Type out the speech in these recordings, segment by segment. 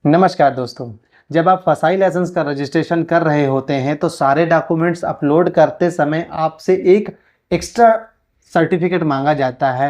नमस्कार दोस्तों। जब आप फसाई लाइसेंस का रजिस्ट्रेशन कर रहे होते हैं तो सारे डॉक्यूमेंट्स अपलोड करते समय आपसे एक एक्स्ट्रा सर्टिफिकेट मांगा जाता है,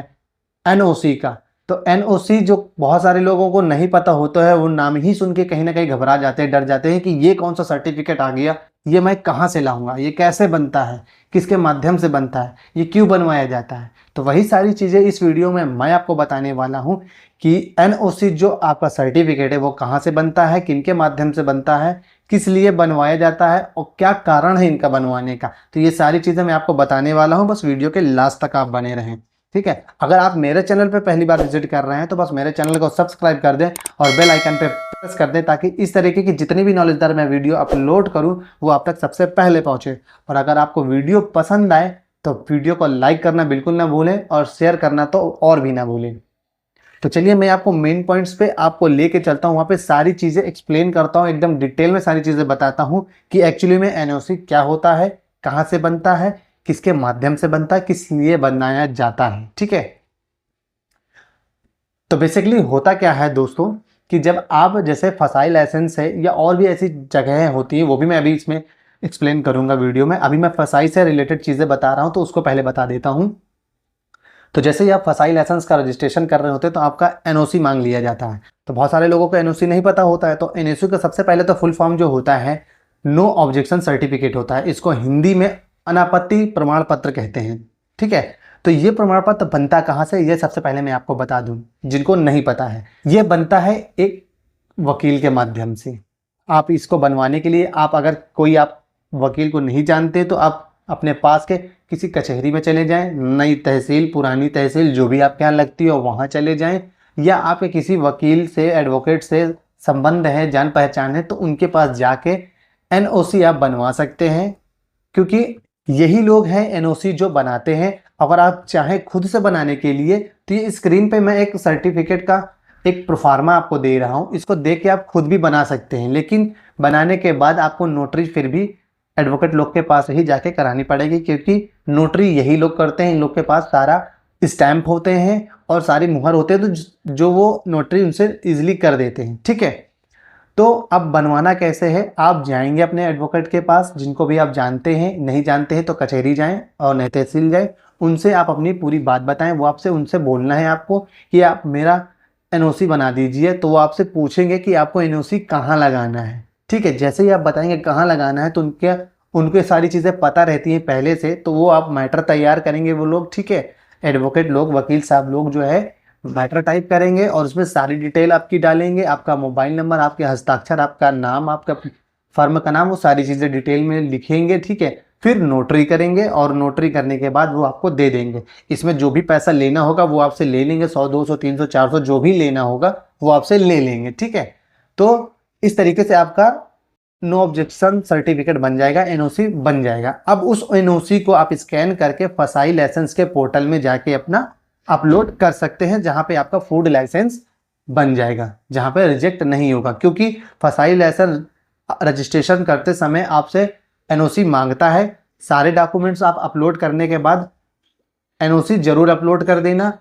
एनओसी का। तो एनओसी जो बहुत सारे लोगों को नहीं पता होता है, वो नाम ही सुन के कहीं ना कहीं घबरा जाते हैं, डर जाते हैं कि ये कौन सा सर्टिफिकेट आ गया, ये मैं कहाँ से लाऊंगा, ये कैसे बनता है, किसके माध्यम से बनता है, ये क्यों बनवाया जाता है। तो वही सारी चीज़ें इस वीडियो में मैं आपको बताने वाला हूँ कि एनओसी जो आपका सर्टिफिकेट है वो कहाँ से बनता है, किनके माध्यम से बनता है, किस लिए बनवाया जाता है और क्या कारण है इनका बनवाने का। तो ये सारी चीज़ें मैं आपको बताने वाला हूँ, बस वीडियो के लास्ट तक आप बने रहें। ठीक है। अगर आप मेरे चैनल पे पहली बार विजिट कर रहे हैं तो बस मेरे चैनल को सब्सक्राइब कर दें और बेल आइकन पे प्रेस कर दें, ताकि इस तरीके की जितनी भी नॉलेजदार मैं वीडियो अपलोड करूं वो आप तक सबसे पहले पहुंचे। और अगर आपको वीडियो पसंद आए तो वीडियो को लाइक करना बिल्कुल ना भूलें और शेयर करना तो और भी ना भूलें। तो चलिए मैं आपको मेन पॉइंट्स पे आपको लेके चलता हूँ, वहाँ पे सारी चीज़ें एक्सप्लेन करता हूँ, एकदम डिटेल में सारी चीज़ें बताता हूँ कि एक्चुअली में एनओसी क्या होता है, कहाँ से बनता है, किसके माध्यम से बनता है, किस लिए बनाया जाता है। ठीक है। तो बेसिकली होता क्या है दोस्तों कि जब आप जैसे फसाई लाइसेंस है या और भी ऐसी जगहें होती हैं, वो भी मैं अभी इसमें एक्सप्लेन करूंगा वीडियो में। अभी मैं फसाई से रिलेटेड चीज़ें बता रहा हूँ तो उसको पहले बता देता हूँ। तो जैसे ही आप फसाई लाइसेंस का रजिस्ट्रेशन कर रहे होते हैं तो आपका एनओसी मांग लिया जाता है। तो बहुत सारे लोगों को एनओसी नहीं पता होता है। तो एनओसी का सबसे पहले तो फुल फॉर्म जो होता है नो ऑब्जेक्शन सर्टिफिकेट होता है। इसको हिंदी में अनापत्ति प्रमाण पत्र कहते हैं। ठीक है। तो ये प्रमाण पत्र बनता कहाँ से, ये सबसे पहले मैं आपको बता दूं जिनको नहीं पता है। ये बनता है एक वकील के माध्यम से। आप इसको बनवाने के लिए आप अगर कोई आप वकील को नहीं जानते तो आप अपने पास के किसी कचहरी में चले जाएं, नई तहसील, पुरानी तहसील, जो भी आपके यहाँ लगती हो वहाँ चले जाएं, या आपके किसी वकील से, एडवोकेट से संबंध है, जान पहचान है, तो उनके पास जाके एनओसी आप बनवा सकते हैं, क्योंकि यही लोग हैं एनओसी जो बनाते हैं। अगर आप चाहें खुद से बनाने के लिए तो ये स्क्रीन पे मैं एक सर्टिफिकेट का एक प्रोफार्मा आपको दे रहा हूँ, इसको देख के आप खुद भी बना सकते हैं। लेकिन बनाने के बाद आपको नोटरी फिर भी एडवोकेट लोग के पास ही जाके करानी पड़ेगी, क्योंकि नोटरी यही लोग करते हैं। इन लोग के पास सारा स्टैंप होते हैं और सारी मुहर होते हैं, तो जो वो नोटरी उनसे इजिली कर देते हैं। ठीक है। तो अब बनवाना कैसे है, आप जाएंगे अपने एडवोकेट के पास, जिनको भी आप जानते हैं, नहीं जानते हैं तो कचहरी जाएं और नई तहसील जाएं, उनसे आप अपनी पूरी बात बताएं। वो आपसे उनसे बोलना है आपको कि आप मेरा एनओसी बना दीजिए। तो वो आपसे पूछेंगे कि आपको एनओसी कहाँ लगाना है। ठीक है। जैसे ही आप बताएंगे कहाँ लगाना है तो उनके सारी चीज़ें पता रहती हैं पहले से, तो वो आप मैटर तैयार करेंगे वो लोग। ठीक है। एडवोकेट लोग, वकील साहब लोग जो है मैटर टाइप करेंगे और उसमें सारी डिटेल आपकी डालेंगे, आपका मोबाइल नंबर, आपके हस्ताक्षर, आपका नाम, आपका फर्म का नाम, वो सारी चीज़ें डिटेल में लिखेंगे। ठीक है। फिर नोटरी करेंगे और नोटरी करने के बाद वो आपको दे देंगे। इसमें जो भी पैसा लेना होगा वो आपसे ले लेंगे, 100, 200, 300, 400 जो भी लेना होगा वो आपसे ले लेंगे। ठीक है। तो इस तरीके से आपका नो ऑब्जेक्शन सर्टिफिकेट बन जाएगा, एनओसी बन जाएगा। अब उस एनओसी को आप स्कैन करके फसाई लाइसेंस के पोर्टल में जाके अपना अपलोड कर सकते हैं, जहां पे आपका फूड लाइसेंस बन जाएगा, जहां पे रिजेक्ट नहीं होगा। क्योंकि फसाई लाइसेंस रजिस्ट्रेशन करते समय आपसे एनओसी मांगता है। सारे डॉक्यूमेंट्स आप अपलोड करने के बाद एनओसी जरूर अपलोड कर देना।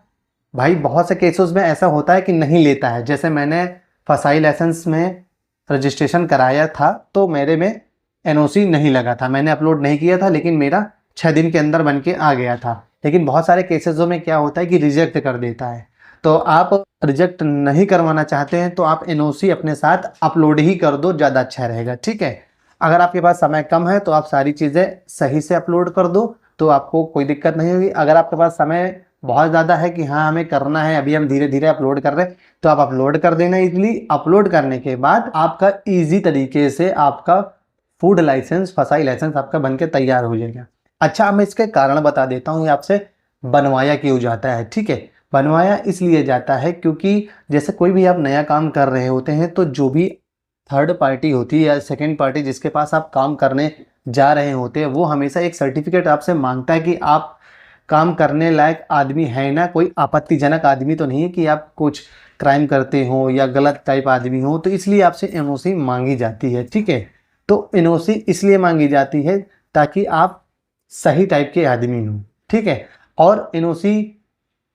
भाई बहुत से केसेस में ऐसा होता है कि नहीं लेता है। जैसे मैंने फसाई लाइसेंस में रजिस्ट्रेशन कराया था तो मेरे में एनओसी नहीं लगा था, मैंने अपलोड नहीं किया था, लेकिन मेरा 6 दिन के अंदर बन के आ गया था। लेकिन बहुत सारे केसेसों में क्या होता है कि रिजेक्ट कर देता है। तो आप रिजेक्ट नहीं करवाना चाहते हैं तो आप एनओसी अपने साथ अपलोड ही कर दो, ज़्यादा अच्छा रहेगा। ठीक है। अगर आपके पास समय कम है तो आप सारी चीज़ें सही से अपलोड कर दो तो आपको कोई दिक्कत नहीं होगी। अगर आपके पास समय बहुत ज़्यादा है कि हाँ हमें करना है, अभी हम धीरे धीरे अपलोड कर रहे हैं, तो आप अपलोड कर देना इजीली। अपलोड करने के बाद आपका इजी तरीके से आपका फूड लाइसेंस, फसाई लाइसेंस आपका बनके तैयार हो जाएगा। अच्छा, अब मैं इसके कारण बता देता हूँ, आपसे बनवाया क्यों जाता है। ठीक है। बनवाया इसलिए जाता है क्योंकि जैसे कोई भी आप नया काम कर रहे होते हैं तो जो भी थर्ड पार्टी होती है या सेकेंड पार्टी जिसके पास आप काम करने जा रहे होते हैं, वो हमेशा एक सर्टिफिकेट आपसे मांगता है कि आप काम करने लायक आदमी है ना, कोई आपत्तिजनक आदमी तो नहीं है कि आप कुछ क्राइम करते हो या गलत टाइप आदमी हो। तो इसलिए आपसे एनओसी मांगी जाती है। ठीक है। तो एनओसी इसलिए मांगी जाती है ताकि आप सही टाइप के आदमी हो। ठीक है। और एनओसी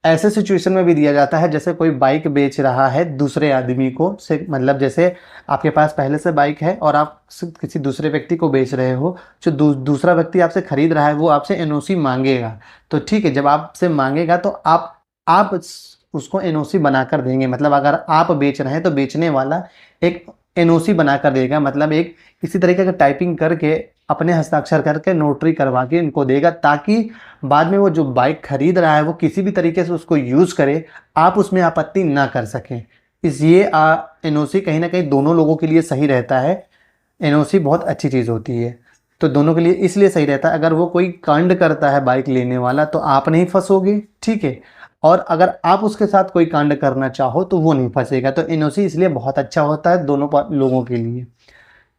ऐसे सिचुएशन में भी दिया जाता है जैसे कोई बाइक बेच रहा है दूसरे आदमी को से, मतलब जैसे आपके पास पहले से बाइक है और आप किसी दूसरे व्यक्ति को बेच रहे हो, जो दूसरा व्यक्ति आपसे खरीद रहा है वो आपसे एनओसी मांगेगा। तो ठीक है, जब आपसे मांगेगा तो आप उसको एनओसी बनाकर देंगे। मतलब अगर आप बेच रहे हैं तो बेचने वाला एक एनओसी बनाकर देगा, मतलब एक इसी तरीके का टाइपिंग करके अपने हस्ताक्षर करके नोटरी करवा के इनको देगा, ताकि बाद में वो जो बाइक खरीद रहा है वो किसी भी तरीके से उसको यूज़ करे, आप उसमें आपत्ति ना कर सकें। इसलिए एनओसी कहीं ना कहीं दोनों लोगों के लिए सही रहता है। एनओसी बहुत अच्छी चीज़ होती है, तो दोनों के लिए इसलिए सही रहता है। अगर वो कोई कांड करता है बाइक लेने वाला तो आप नहीं फंसोगे, ठीक है, और अगर आप उसके साथ कोई कांड करना चाहो तो वो नहीं फंसेगा। तो एनओसी इसलिए बहुत अच्छा होता है दोनों लोगों के लिए।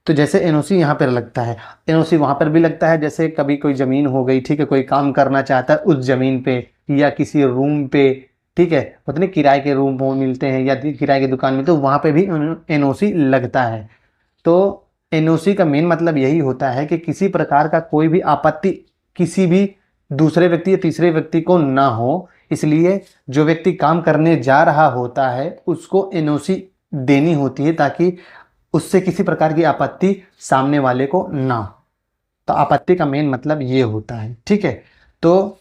तो जैसे एनओसी यहाँ पर लगता है, एनओसी वहाँ पर भी लगता है। जैसे कभी कोई ज़मीन हो गई, ठीक है, कोई काम करना चाहता है उस ज़मीन पे या किसी रूम पे, ठीक है, उतने किराए के रूम वो मिलते हैं या किराए की दुकान में, तो वहाँ पे भी एनओसी लगता है। तो एनओसी का मेन मतलब यही होता है कि किसी प्रकार का कोई भी आपत्ति किसी भी दूसरे व्यक्ति या तीसरे व्यक्ति को ना हो, इसलिए जो व्यक्ति काम करने जा रहा होता है उसको एनओसी देनी होती है, ताकि उससे किसी प्रकार की आपत्ति सामने वाले को ना हो। तो आपत्ति का मेन मतलब ये होता है, ठीक है। तो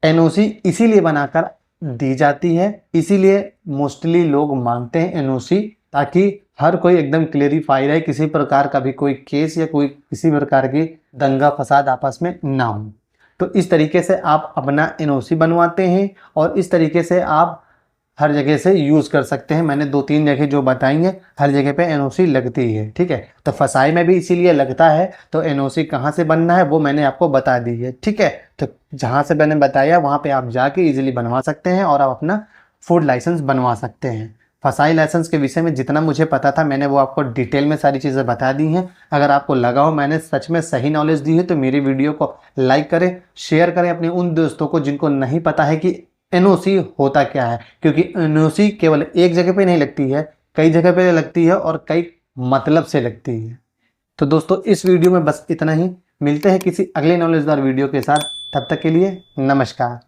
एनओसी इसीलिए बनाकर दी जाती है, इसीलिए मोस्टली लोग मांगते हैं एनओसी, ताकि हर कोई एकदम क्लेरिफाई रहे, किसी प्रकार का भी कोई केस या कोई किसी प्रकार की दंगा फसाद आपस में ना हो। तो इस तरीके से आप अपना एनओसी बनवाते हैं और इस तरीके से आप हर जगह से यूज़ कर सकते हैं। मैंने 2-3 जगह जो बताई हैं, हर जगह पे एनओसी लगती है, ठीक है। तो फसाई में भी इसीलिए लगता है। तो एनओसी कहाँ से बनना है वो मैंने आपको बता दी है, ठीक है। तो जहाँ से मैंने बताया वहाँ पे आप जाके इजीली बनवा सकते हैं और आप अपना फूड लाइसेंस बनवा सकते हैं। फसाई लाइसेंस के विषय में जितना मुझे पता था मैंने वो आपको डिटेल में सारी चीज़ें बता दी हैं। अगर आपको लगा हो मैंने सच में सही नॉलेज दी है तो मेरी वीडियो को लाइक करें, शेयर करें अपने उन दोस्तों को जिनको नहीं पता है कि एनओसी होता क्या है, क्योंकि एनओसी केवल एक जगह पे नहीं लगती है, कई जगह पे लगती है और कई मतलब से लगती है। तो दोस्तों इस वीडियो में बस इतना ही, मिलते हैं किसी अगले नॉलेजदार वीडियो के साथ, तब तक के लिए नमस्कार।